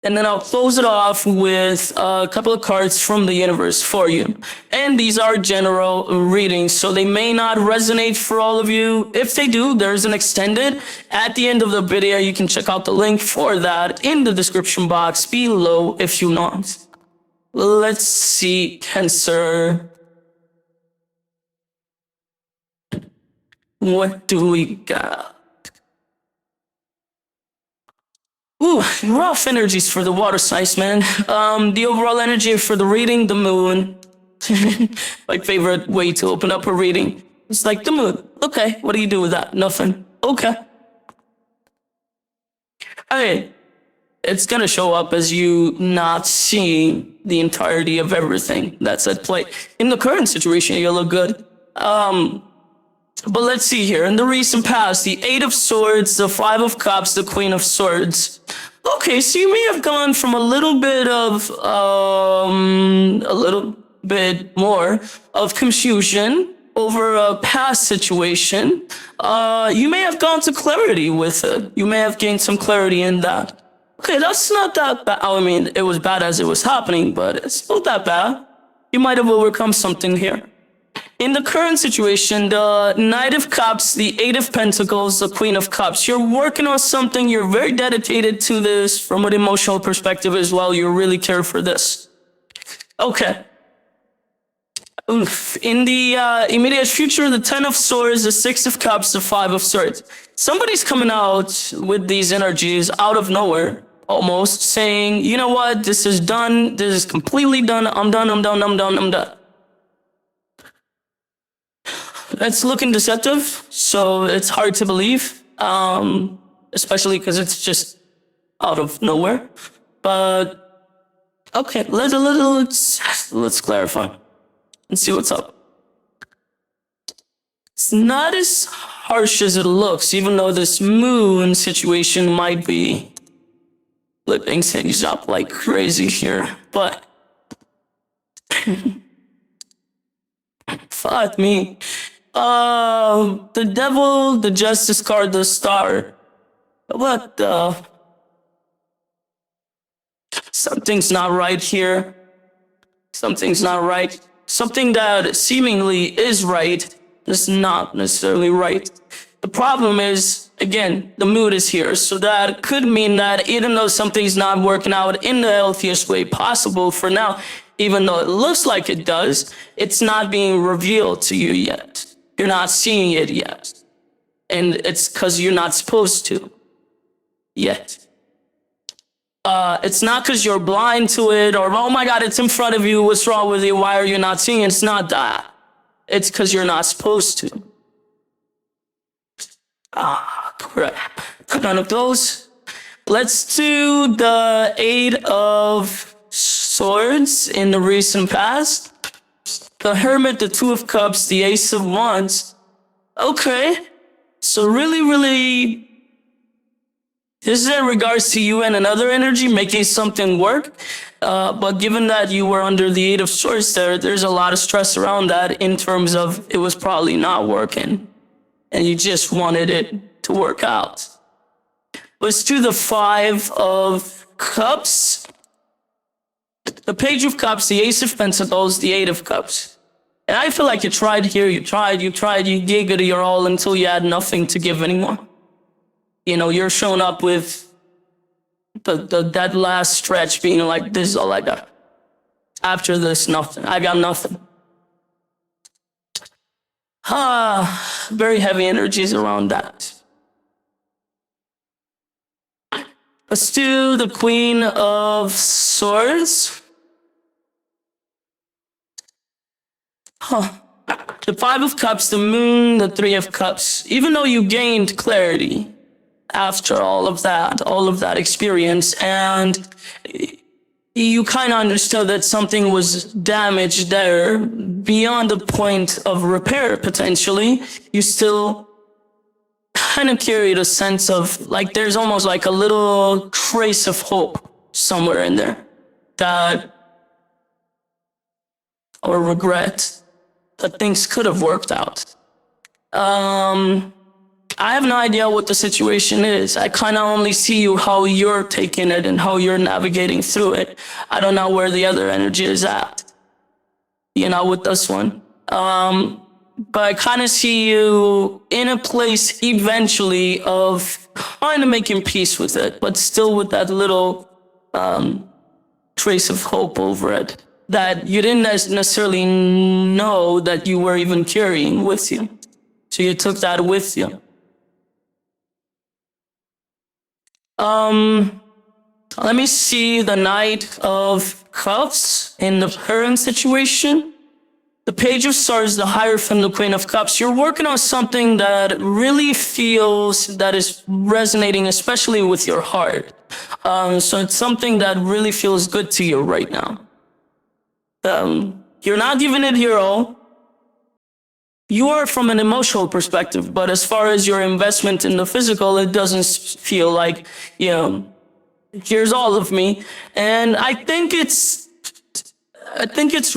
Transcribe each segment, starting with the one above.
And then I'll close it off with a couple of cards from the universe for you. And these are general readings, so they may not resonate for all of you. If they do, there's an extended at the end of the video. You can check out the link for that in the description box below if you want. Let's see, Cancer. What do we got? Ooh, rough energies for the water signs, man. The overall energy for the reading, the moon. My favorite way to open up a reading. It's like the moon. Okay, what do you do with that? Nothing. Okay. Okay. It's gonna show up as you not seeing the entirety of everything that's at play. In the current situation, you look good. But let's see here. In the recent past, the Eight of Swords, the Five of Cups, the Queen of Swords. Okay, so you may have gone from a little bit more of confusion over a past situation. You may have gone to clarity with it. You may have gained some clarity in that. Okay, that's not that bad. I mean, it was bad as it was happening, but it's not that bad. You might have overcome something here. In the current situation, the Knight of Cups, the Eight of Pentacles, the Queen of Cups, you're working on something. You're very dedicated to this from an emotional perspective as well. You really care for this. Okay. Oof. In the immediate future, the Ten of Swords, the Six of Cups, the Five of Swords. Somebody's coming out with these energies out of nowhere, almost saying, you know what, this is done. This is completely done. I'm done. It's looking deceptive, so it's hard to believe, especially because it's just out of nowhere. But okay, let's clarify and see what's up. It's not as harsh as it looks, even though this moon situation might be flipping things up like crazy here. But fuck me. The Devil, the Justice card, the Star. What the? Something's not right here. Something's not right. Something that seemingly is right is not necessarily right. The problem is, again, the mood is here. So that could mean that even though something's not working out in the healthiest way possible for now, even though it looks like it does, it's not being revealed to you yet. You're not seeing it yet. And it's because you're not supposed to yet. It's not because you're blind to it or, oh my God, it's in front of you. What's wrong with you? Why are you not seeing it? It's not that. It's because you're not supposed to. Crap. None of those. Let's do the Eight of Swords in the recent past. The Hermit, the Two of Cups, the Ace of Wands. Okay. So really, this is in regards to you and another energy making something work. But given that you were under the Eight of Swords there's a lot of stress around that in terms of it was probably not working. And you just wanted it to work out. Let's do the Five of Cups. The Page of Cups, the Ace of Pentacles, the Eight of Cups. And I feel like you tried here, you gave it your all until you had nothing to give anymore. You know, you're showing up with that last stretch being like, this is all I got. After this, nothing. I got nothing. Very heavy energies around that. Let's do the Queen of Swords. The Five of Cups, the Moon, the Three of Cups. Even though you gained clarity after all of that experience, and you kind of understood that something was damaged there beyond the point of repair, potentially, you still kind of carried a sense of, like, there's almost like a little trace of hope somewhere in there, that, or regret, that things could have worked out. I have no idea what the situation is. I kind of only see you how you're taking it and how you're navigating through it. I don't know where the other energy is at, with this one. But I kind of see you in a place eventually of kind of making peace with it, but still with that little trace of hope over it that you didn't necessarily know that you were even carrying with you. So you took that with you. Let me see the Knight of Cups in the current situation. The Page of Swords, the Hierophant, the Queen of Cups. You're working on something that really feels that is resonating, especially with your heart. So it's something that really feels good to you right now. You're not giving it your all. You are from an emotional perspective, but as far as your investment in the physical, it doesn't feel like, here's all of me. And I think it's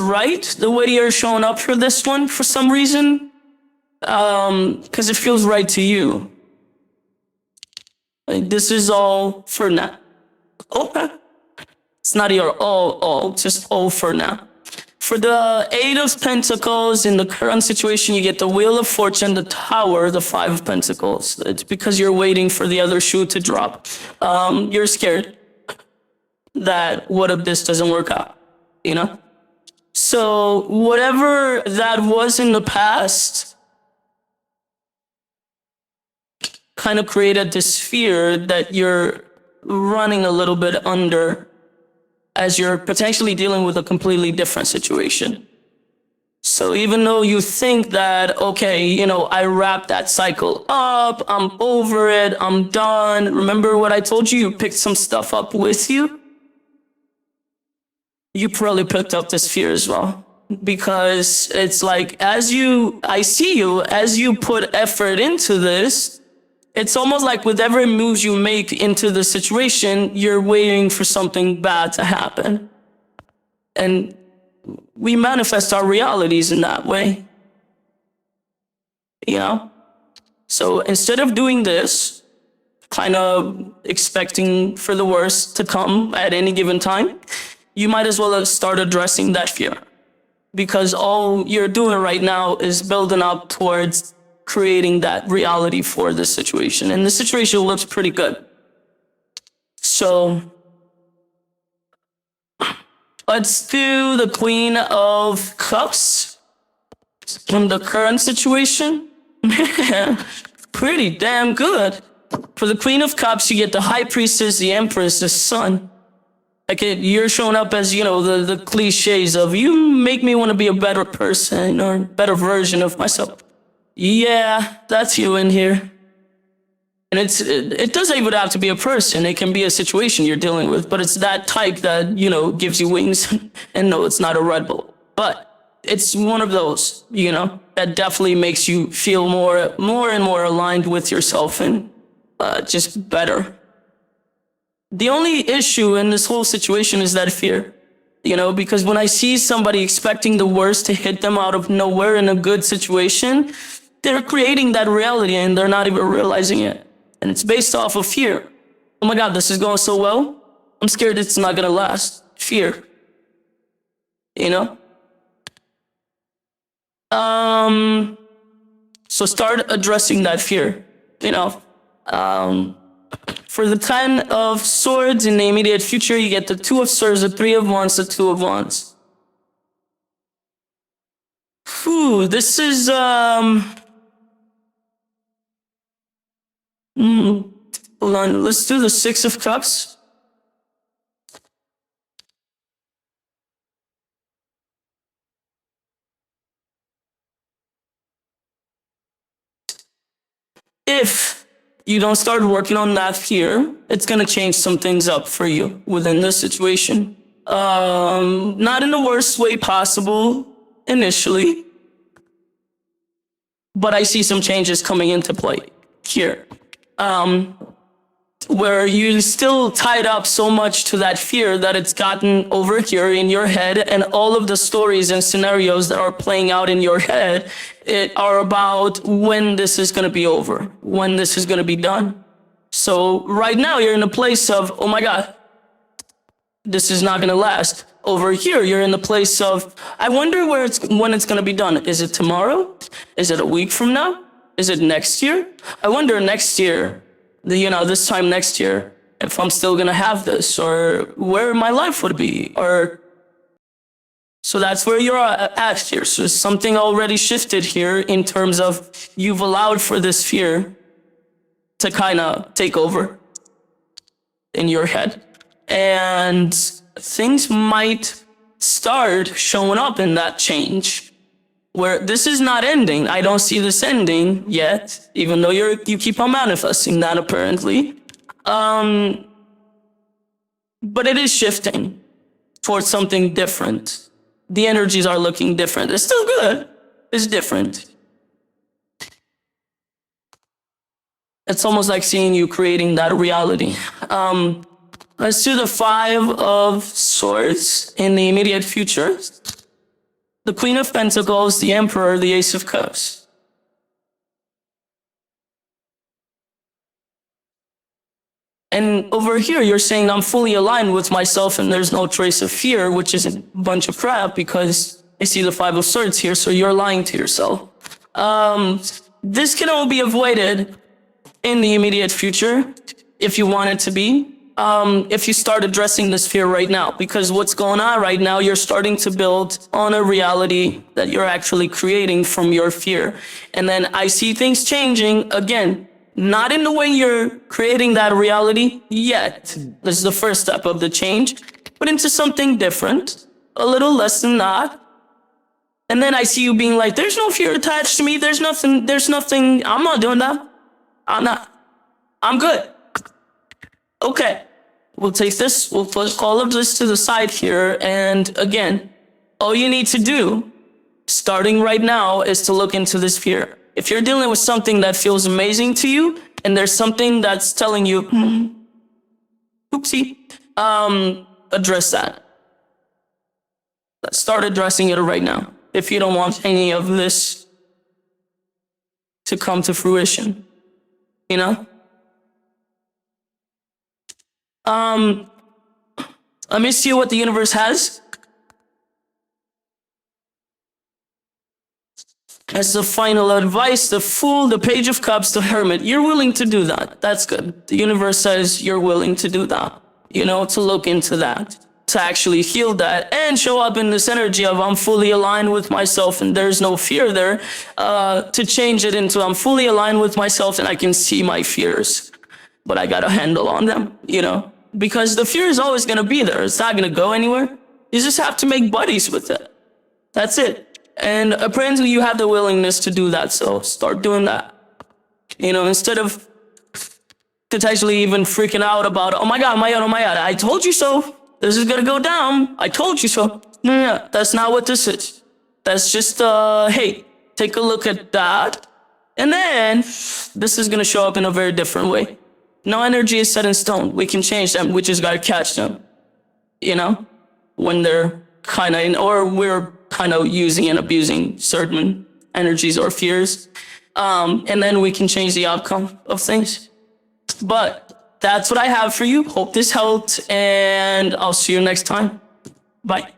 right the way you're showing up for this one for some reason, because it feels right to you. Like, this is all for now. Okay. It's not your all, just all for now. For the Eight of Pentacles, in the current situation, you get the Wheel of Fortune, the Tower, the Five of Pentacles. It's because you're waiting for the other shoe to drop. You're scared that what if this doesn't work out, So whatever that was in the past kind of created this fear that you're running a little bit under as you're potentially dealing with a completely different situation. So even though you think that, okay, I wrapped that cycle up, I'm over it, I'm done. Remember what I told you? You picked some stuff up with you. You probably picked up this fear as well. Because it's like, as you put effort into this, it's almost like with every move you make into the situation, you're waiting for something bad to happen. And we manifest our realities in that way. So instead of doing this, kind of expecting for the worst to come at any given time, you might as well start addressing that fear. Because all you're doing right now is building up towards creating that reality for this situation. And the situation looks pretty good. So let's do the Queen of Cups from the current situation. Pretty damn good. For the Queen of Cups, you get the High Priestess, the Empress, the Sun. You're showing up as, the cliches of, you make me want to be a better person or better version of myself. Yeah, that's you in here. And it doesn't even have to be a person. It can be a situation you're dealing with, but it's that type that, gives you wings. And no, it's not a Red Bull. But it's one of those, that definitely makes you feel more and more aligned with yourself and just better. The only issue in this whole situation is that fear, because when I see somebody expecting the worst to hit them out of nowhere in a good situation, they're creating that reality and they're not even realizing it. And it's based off of fear. Oh my God, this is going so well. I'm scared it's not going to last. Fear. So start addressing that fear, For the Ten of Swords in the immediate future, you get the Two of Swords, the Three of Wands, the Two of Wands. This is, hold on, let's do the Six of Cups. If you don't start working on that fear, it's going to change some things up for you within this situation. Not in the worst way possible initially, but I see some changes coming into play here. where you still tied up so much to that fear that it's gotten over here in your head, and all of the stories and scenarios that are playing out in your head are about when this is going to be over, when this is going to be done. So right now you're in a place of, oh my God, this is not going to last. Over here, you're in the place of, I wonder when it's going to be done. Is it tomorrow? Is it a week from now? Is it next year? I wonder next year, this time next year, if I'm still going to have this, or where my life would be, or... So that's where you're at here. So something already shifted here in terms of you've allowed for this fear to kind of take over in your head. And things might start showing up in that change, where this is not ending. I don't see this ending yet, even though you keep on manifesting that apparently. But it is shifting towards something different. The energies are looking different. It's still good. It's different. It's almost like seeing you creating that reality. Let's do the 5 of Swords in the immediate future. The Queen of Pentacles, the Emperor, the Ace of Cups. And over here, you're saying I'm fully aligned with myself and there's no trace of fear, which is a bunch of crap because I see the 5 of Swords here, so you're lying to yourself. This can all be avoided in the immediate future if you want it to be. If you start addressing this fear right now, because what's going on right now, you're starting to build on a reality that you're actually creating from your fear. And then I see things changing again, not in the way you're creating that reality yet. This is the first step of the change, but into something different, a little less than that. And then I see you being like, there's no fear attached to me. There's nothing. I'm not doing that. I'm good. Okay, we'll take this, we'll put all of this to the side here, and again, all you need to do, starting right now, is to look into this fear. If you're dealing with something that feels amazing to you, and there's something that's telling you, oopsie, address that. Start addressing it right now, if you don't want any of this to come to fruition, you know? Let me see what the universe has. As the final advice, the Fool, the Page of Cups, the Hermit. You're willing to do that. That's good. The universe says you're willing to do that. To look into that, to actually heal that, and show up in this energy of I'm fully aligned with myself and there's no fear there, to change it into I'm fully aligned with myself and I can see my fears, but I got a handle on them, because the fear is always going to be there. It's not going to go anywhere. You just have to make buddies with it. That's it. And apparently you have the willingness to do that. So start doing that. Instead of potentially even freaking out about, oh my God, I told you so. This is going to go down. I told you so. No, that's not what this is. That's just, hey, take a look at that. And then this is going to show up in a very different way. No energy is set in stone. We can change them. We just got to catch them, when they're kind of or we're kind of using and abusing certain energies or fears. And then we can change the outcome of things. But that's what I have for you. Hope this helped, and I'll see you next time. Bye.